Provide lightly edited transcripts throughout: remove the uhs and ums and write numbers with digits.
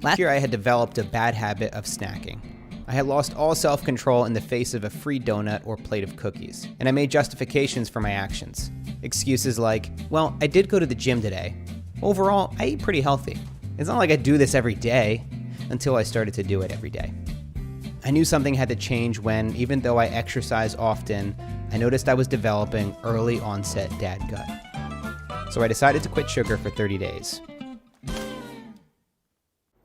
Last year I had developed a bad habit of snacking. I had lost all self-control in the face of a free donut or plate of cookies, and I made justifications for my actions. Excuses like, well, I did go to the gym today. Overall, I eat pretty healthy. It's not like I do this every day, until I started to do it every day. I knew something had to change when, even though I exercise often, I noticed I was developing early onset dad gut. So I decided to quit sugar for 30 days.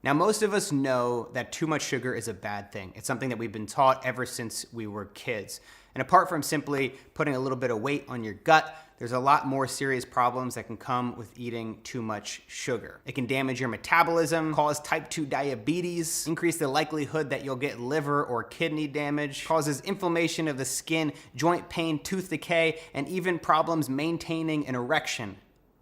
Now, most of us know that too much sugar is a bad thing. It's something that we've been taught ever since we were kids. And apart from simply putting a little bit of weight on your gut, there's a lot more serious problems that can come with eating too much sugar. It can damage your metabolism, cause type 2 diabetes, increase the likelihood that you'll get liver or kidney damage, causes inflammation of the skin, joint pain, tooth decay, and even problems maintaining an erection.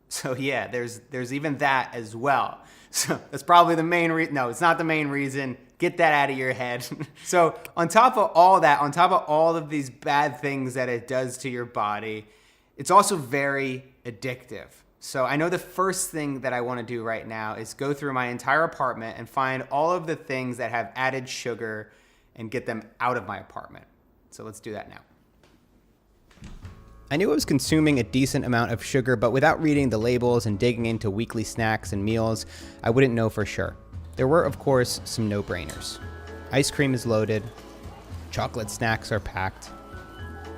So yeah, there's even that as well. So that's probably the main reason. No, it's not the main reason. Get that out of your head. So on top of all that, on top of all of these bad things that it does to your body, it's also very addictive. So I know the first thing that I want to do right now is go through my entire apartment and find all of the things that have added sugar and get them out of my apartment. So let's do that now. I knew I was consuming a decent amount of sugar, but without reading the labels and digging into weekly snacks and meals, I wouldn't know for sure. There were, of course, some no-brainers. Ice cream is loaded. Chocolate snacks are packed.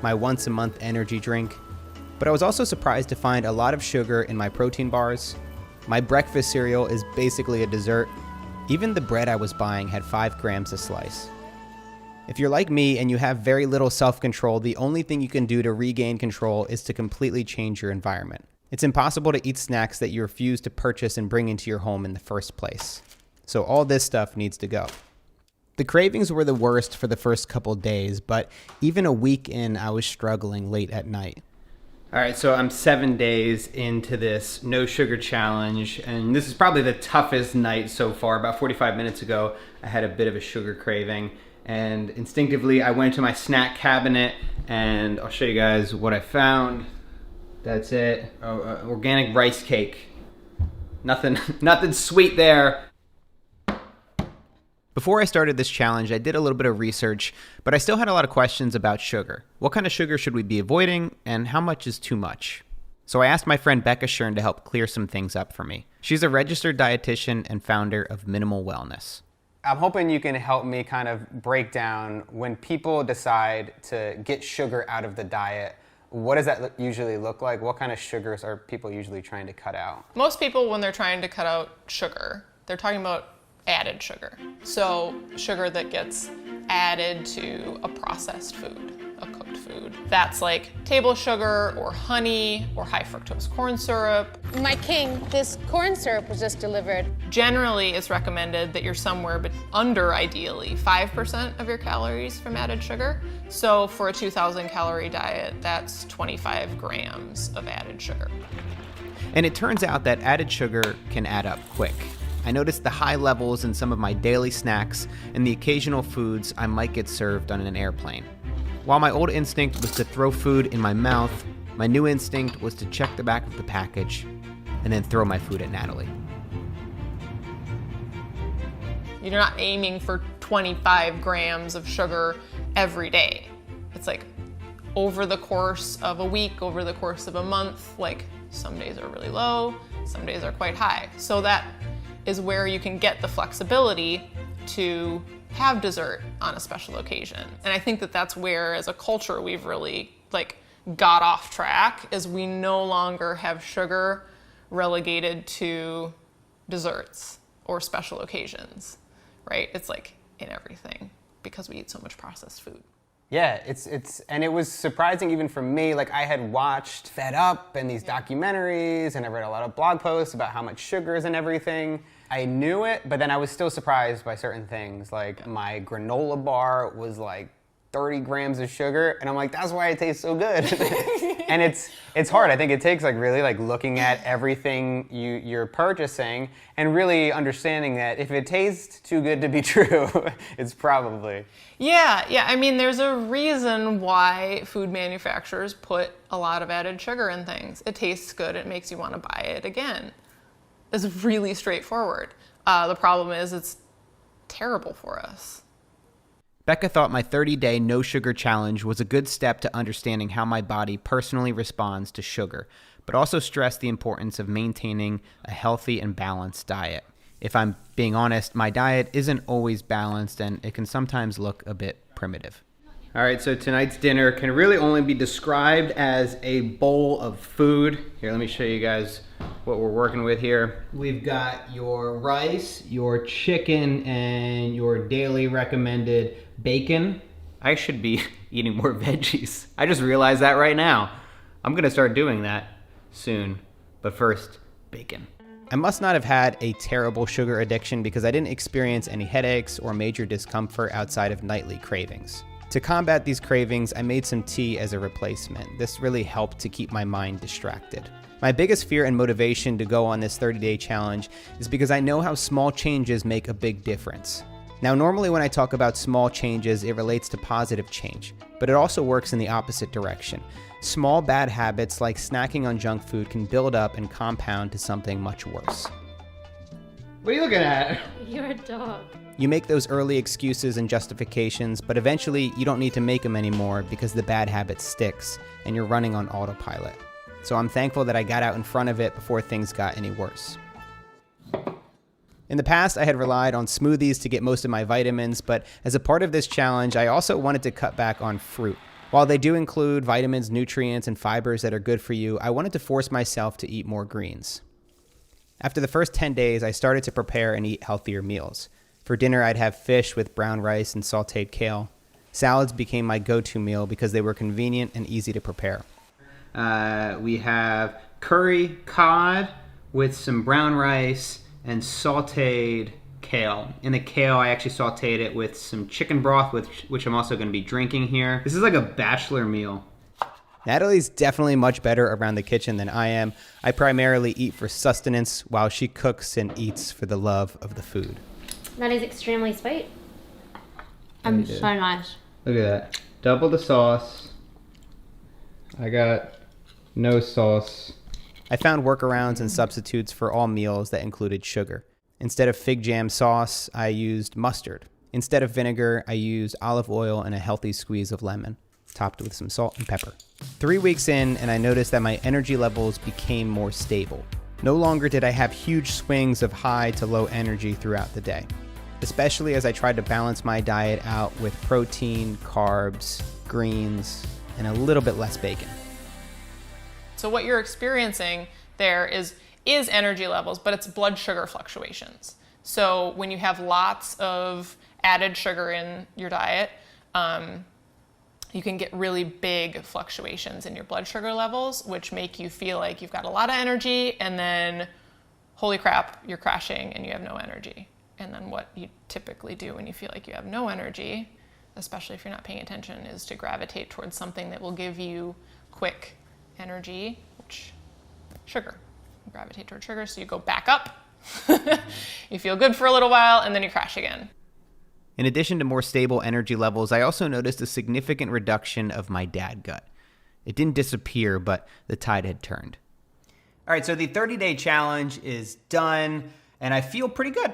My once-a-month energy drink. But I was also surprised to find a lot of sugar in my protein bars. My breakfast cereal is basically a dessert. Even the bread I was buying had 5 grams a slice. If you're like me and you have very little self-control, the only thing you can do to regain control is to completely change your environment. It's impossible to eat snacks that you refuse to purchase and bring into your home in the first place. So all this stuff needs to go. The cravings were the worst for the first couple days, but even a week in, I was struggling late at night. All right, so I'm 7 days into this no sugar challenge, and this is probably the toughest night so far. About 45 minutes ago, I had a bit of a sugar craving, and instinctively I went to my snack cabinet, and I'll show you guys what I found. That's it, organic rice cake. Nothing sweet there. Before I started this challenge, I did a little bit of research, but I still had a lot of questions about sugar. What kind of sugar should we be avoiding, and how much is too much? So I asked my friend Becca Schern to help clear some things up for me. She's a registered dietitian and founder of Minimal Wellness. I'm hoping you can help me kind of break down when people decide to get sugar out of the diet. What does that usually look like? What kind of sugars are people usually trying to cut out? Most people, when they're trying to cut out sugar, they're talking about added sugar. So sugar that gets added to a processed food, a cooked food. That's like table sugar or honey or high fructose corn syrup. My king, this corn syrup was just delivered. Generally, it's recommended that you're somewhere under, ideally, 5% of your calories from added sugar. So for a 2,000 calorie diet, that's 25 grams of added sugar. And it turns out that added sugar can add up quick. I noticed the high levels in some of my daily snacks and the occasional foods I might get served on an airplane. While my old instinct was to throw food in my mouth, my new instinct was to check the back of the package and then throw my food at Natalie. You're not aiming for 25 grams of sugar every day. It's like over the course of a week, over the course of a month, like some days are really low, some days are quite high. So that is where you can get the flexibility to have dessert on a special occasion. And I think that that's where, as a culture, we've really got off track, is we no longer have sugar relegated to desserts or special occasions, right? It's like in everything because we eat so much processed food. Yeah, and it was surprising even for me. Like, I had watched Fed Up and these documentaries, and I read a lot of blog posts about how much sugar is in everything. I knew it, but then I was still surprised by certain things. Like, my granola bar was like 30 grams of sugar, and I'm like, that's why it tastes so good. And it's hard. I think it takes really looking at everything you're purchasing and really understanding that if it tastes too good to be true, it's probably. Yeah. I mean, there's a reason why food manufacturers put a lot of added sugar in things. It tastes good. It makes you want to buy it again. It's really straightforward. The problem is it's terrible for us. Becca thought my 30-day no sugar challenge was a good step to understanding how my body personally responds to sugar, but also stressed the importance of maintaining a healthy and balanced diet. If I'm being honest, my diet isn't always balanced and it can sometimes look a bit primitive. All right, so tonight's dinner can really only be described as a bowl of food. Here, let me show you guys what we're working with here. We've got your rice, your chicken, and your daily recommended bacon. I should be eating more veggies. I just realized that right now. I'm gonna start doing that soon, but first, bacon. I must not have had a terrible sugar addiction because I didn't experience any headaches or major discomfort outside of nightly cravings. To combat these cravings, I made some tea as a replacement. This really helped to keep my mind distracted. My biggest fear and motivation to go on this 30-day challenge is because I know how small changes make a big difference. Now, normally when I talk about small changes, it relates to positive change, but it also works in the opposite direction. Small bad habits like snacking on junk food can build up and compound to something much worse. What are you looking at? You're a dog. You make those early excuses and justifications, but eventually you don't need to make them anymore because the bad habit sticks and you're running on autopilot. So I'm thankful that I got out in front of it before things got any worse. In the past, I had relied on smoothies to get most of my vitamins, but as a part of this challenge, I also wanted to cut back on fruit. While they do include vitamins, nutrients, and fibers that are good for you, I wanted to force myself to eat more greens. After the first 10 days, I started to prepare and eat healthier meals. For dinner, I'd have fish with brown rice and sauteed kale. Salads became my go-to meal because they were convenient and easy to prepare. We have curry cod with some brown rice and sauteed kale. In the kale, I actually sauteed it with some chicken broth, which I'm also going to be drinking here. This is like a bachelor meal. Natalie's definitely much better around the kitchen than I am. I primarily eat for sustenance while she cooks and eats for the love of the food. That is extremely sweet. I'm so nice. Look at that. Double the sauce. I got no sauce. I found workarounds and substitutes for all meals that included sugar. Instead of fig jam sauce, I used mustard. Instead of vinegar, I used olive oil and a healthy squeeze of lemon, topped with some salt and pepper. 3 weeks in, and I noticed that my energy levels became more stable. No longer did I have huge swings of high to low energy throughout the day, especially as I tried to balance my diet out with protein, carbs, greens, and a little bit less bacon. So what you're experiencing there is energy levels, but it's blood sugar fluctuations. So when you have lots of added sugar in your diet, you can get really big fluctuations in your blood sugar levels, which make you feel like you've got a lot of energy, and then, holy crap, you're crashing and you have no energy. And then what you typically do when you feel like you have no energy, especially if you're not paying attention, is to gravitate towards something that will give you quick energy, which sugar. You gravitate towards sugar, so you go back up. You feel good for a little while, and then you crash again. In addition to more stable energy levels, I also noticed a significant reduction of my dad gut. It didn't disappear, but the tide had turned. All right, so the 30-day challenge is done, and I feel pretty good.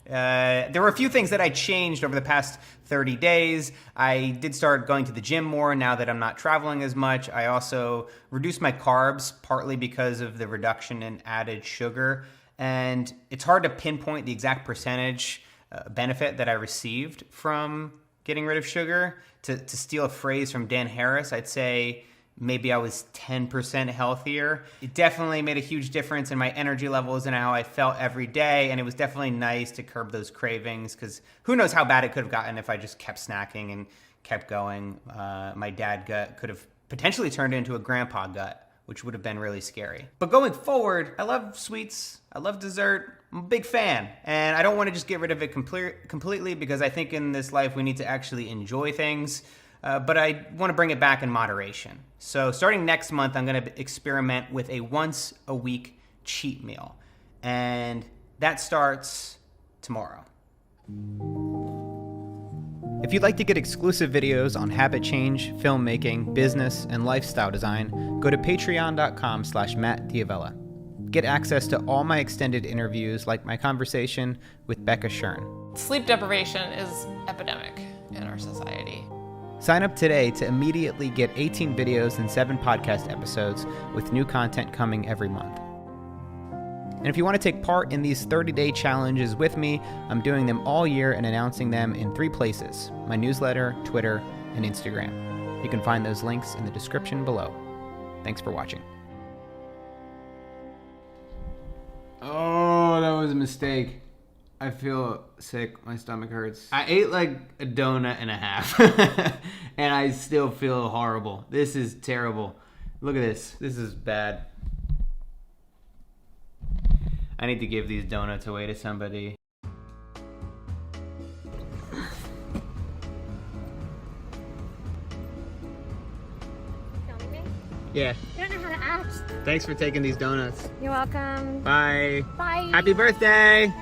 There were a few things that I changed over the past 30 days. I did start going to the gym more now that I'm not traveling as much. I also reduced my carbs, partly because of the reduction in added sugar. And it's hard to pinpoint the exact percentage benefit that I received from getting rid of sugar. To steal a phrase from Dan Harris, I'd say maybe I was 10% healthier. It definitely made a huge difference in my energy levels and how I felt every day. And it was definitely nice to curb those cravings, because who knows how bad it could have gotten if I just kept snacking and kept going. My dad gut could have potentially turned into a grandpa gut, which would have been really scary. But going forward, I love sweets. I love dessert. I'm a big fan. And I don't want to just get rid of it completely, because I think in this life we need to actually enjoy things. But I want to bring it back in moderation. So starting next month, I'm going to experiment with a once-a-week cheat meal. And that starts tomorrow. If you'd like to get exclusive videos on habit change, filmmaking, business, and lifestyle design, go to patreon.com/Matt D'Avella. Get access to all my extended interviews, like my conversation with Becca Schern. Sleep deprivation is epidemic in our society. Sign up today to immediately get 18 videos and 7 podcast episodes with new content coming every month. And if you want to take part in these 30-day challenges with me, I'm doing them all year and announcing them in 3 places: my newsletter, Twitter, and Instagram. You can find those links in the description below. Thanks for watching. Oh, that was a mistake. I feel sick. My stomach hurts. I ate like a donut and a half. And I still feel horrible. This is terrible. Look at this. This is bad. I need to give these donuts away to somebody. Filming me? Yeah. You don't know how to act. Thanks for taking these donuts. You're welcome. Bye. Bye. Happy birthday.